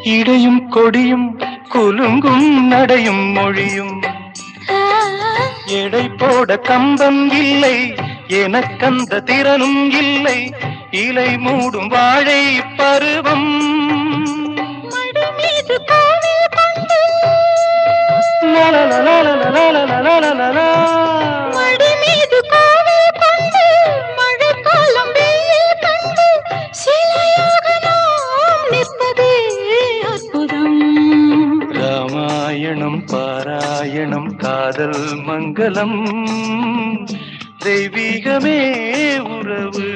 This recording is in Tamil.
இடையும் கொடியும் குலுங்கும் நடையும் மொழியும் எடை போட கம்பம் இல்லை எனக்கந்த திறனும் இல்லை இலை மூடும் வாழை பருவம் ராமாயணம் பாராயணம் காதல் மங்களம் தெய்வீகமே உறவு